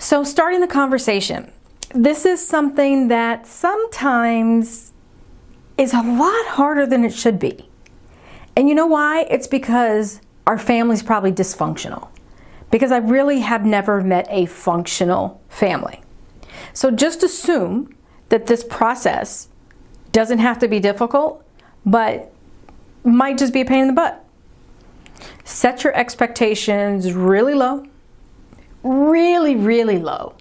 So starting the conversation. This is something that sometimes is a lot harder than it should be. And you know why? It's because our family's probably dysfunctional. Because I really have never met a functional family. So just assume that this process doesn't have to be difficult, but might just be a pain in the butt. Set your expectations really low, really, really low,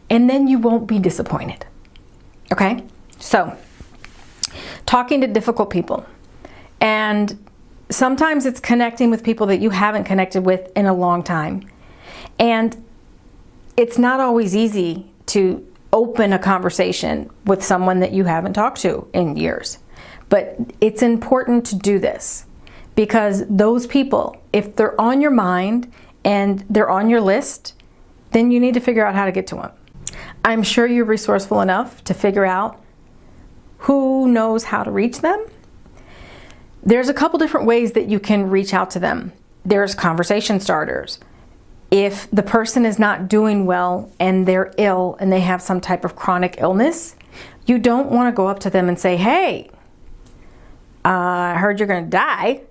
and then you won't be disappointed. Okay? So, talking to difficult people. And sometimes it's connecting with people that you haven't connected with in a long time. And it's not always easy to open a conversation with someone that you haven't talked to in years. But it's important to do this because those people, if they're on your mind and they're on your list, then you need to figure out how to get to them. I'm sure you're resourceful enough to figure out who knows how to reach them. There's a couple different ways that you can reach out to them. There's conversation starters. If the person is not doing well and they're ill and they have some type of chronic illness, you don't want to go up to them and say, hey, I heard you're going to die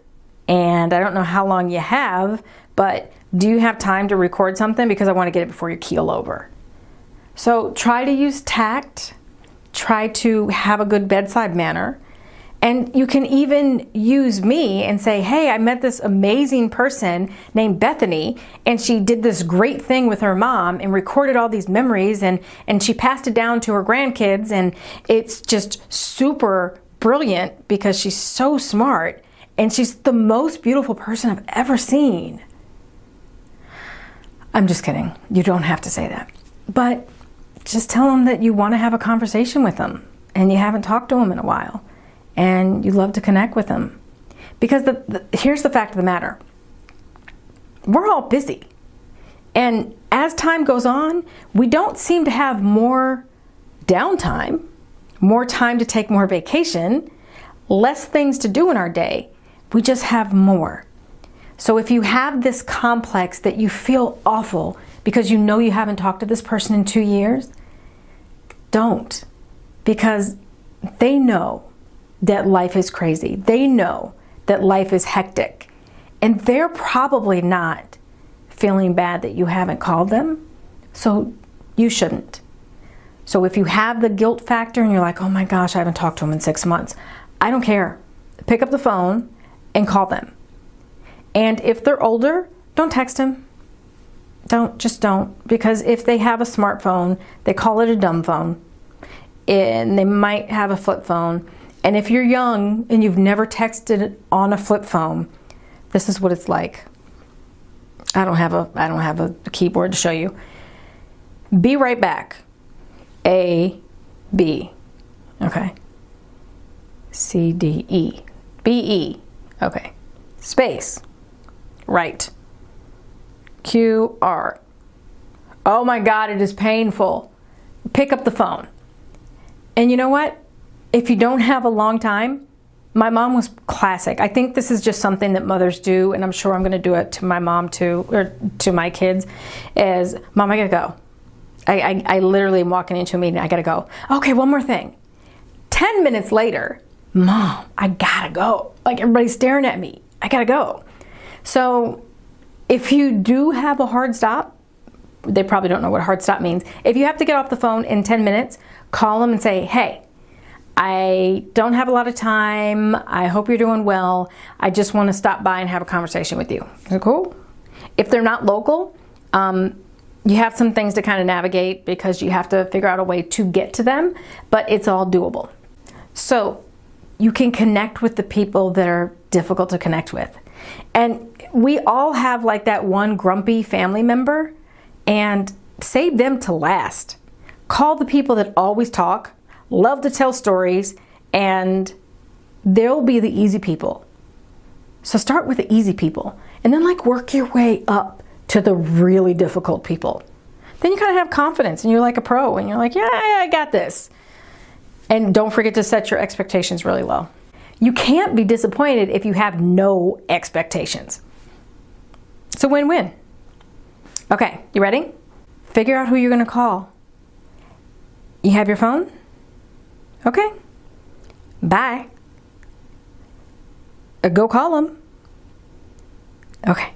and I don't know how long you have, but do you have time to record something because I want to get it before you keel over? So try to use tact, try to have a good bedside manner, and you can even use me and say, hey, I met this amazing person named Bethany, and she did this great thing with her mom and recorded all these memories, and she passed it down to her grandkids, and it's just super brilliant because she's so smart, and she's the most beautiful person I've ever seen. I'm just kidding. You don't have to say that. But just tell them that you want to have a conversation with them and you haven't talked to them in a while and you love to connect with them. Because here's the fact of the matter. We're all busy. And as time goes on, we don't seem to have more downtime, more time to take more vacation, less things to do in our day. We just have more. So if you have this complex that you feel awful because you know you haven't talked to this person in 2 years, don't. Because they know that life is crazy. They know that life is hectic. And they're probably not feeling bad that you haven't called them. So you shouldn't. So if you have the guilt factor and you're like, oh my gosh, I haven't talked to them in 6 months. I don't care. Pick up the phone and call them. And if they're older, don't text them. Just don't. Because if they have a smartphone, they call it a dumb phone. And they might have a flip phone. And if you're young and you've never texted on a flip phone, this is what it's like. I don't have a keyboard to show you. Be right back. A, B. Okay. C, D, E. B, E. Okay. Space. Right. Q, R. Oh my God, it is painful. Pick up the phone. And you know what? If you don't have a long time, my mom was classic. I think this is just something that mothers do, and I'm sure I'm going to do it to my mom too, or to my kids, is, Mom, I gotta go. I literally am walking into a meeting, I gotta go. Okay, one more thing. 10 minutes later, Mom, I gotta go. Like, everybody's staring at me. I gotta go. So if you do have a hard stop, they probably don't know what hard stop means. If you have to get off the phone in 10 minutes, call them and say, hey, I don't have a lot of time. I hope you're doing well. I just want to stop by and have a conversation with you. Is it cool? If they're not local, you have some things to kind of navigate because you have to figure out a way to get to them, but it's all doable. So you can connect with the people that are difficult to connect with. And we all have like that one grumpy family member, and save them to last. Call the people that always talk, love to tell stories, and they'll be the easy people. So start with the easy people and then like work your way up to the really difficult people. Then you kind of have confidence and you're like a pro and you're like, yeah, I got this. And don't forget to set your expectations really low. You can't be disappointed if you have no expectations. It's a win-win. Okay, you ready? Figure out who you're going to call. You have your phone? Okay. Bye. Go call them. Okay.